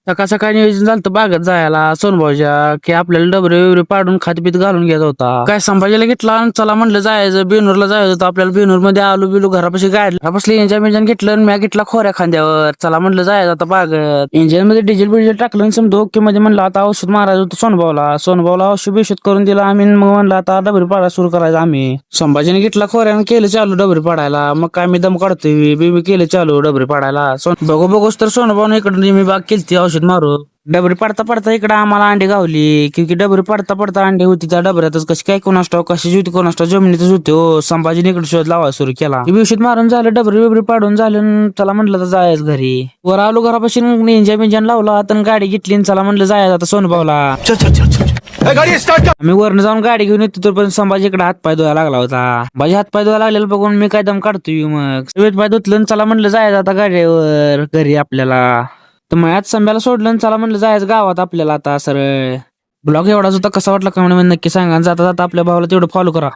सकाळ सकाळी नियोजन झालं बागत जायला सोनभाऊच्या की आपल्याला डबरे वगैरे पाडून खातपीत घालून घ्यायचा होता. काय संभाजीला घेतला आणि चला म्हणलं जायचं बेनूरला जायचं होतं आपल्याला. बेनूर मध्ये आलो बिलो घरापाशी गाडी घरापासली इंजन घेतलं आणि मी घेतला खोऱ्या खांद्यावर. चला म्हणलं जायचं आता बागत. इंजिन मध्ये डिझेल टाकलं आणि समजा ओके मध्ये म्हणलं आता औषध मारायचं होतं सोनभाऊला औषध बिषध करून दिला आम्ही. मग म्हणलं आता डबरी पाडायला सुरू करायचं आम्ही. संभाजीने घेतला खोऱ्यानं केलं चालू डबरी पाडायला. मग काय मी दम काढतोय बेबी केलं चालू डबरी पाडायला. बघूच तर सोनभाऊने इकडे मी बाग केलती औषध मारू. डबरी पडता इकडे आम्हाला अंडी गावली की डबरी पडता अंडी होती त्या डबऱ्यातच. कशी काय कोणास ठाऊक कशी होती कोणास ठाऊक जमिनीतच होती हो. संभाजीने इकडे शोध लावा सुरू केला. औषध मारून झालं डबरी पाडून झालं. चला म्हणलं तर जायचं घरी. वर आलो घरापासून इंजन लावला आता गाडी घेतली चला म्हणलं जायचं आता सोनभाऊला. आम्ही वरनं जाऊन गाडी घेऊन येतो पण संभाजी इकडे हातपाय धुवायला लागला होता. माझे हातपाय धुवायला लागलेला बघून मी काय दम काढतोय. मग पाय धुतलं चला म्हणलं जायचं आता गाडीवर घरी आपल्याला. तर मग आज संभ्याला सोडलं चला म्हणलं जायचं गावात आपल्याला आता सरळ. ब्लॉग एवढाच होता कसा वाटला कमेंट मध्ये नक्की सांगा. जाता आपल्या भावाला तेवढं फॉलो करा.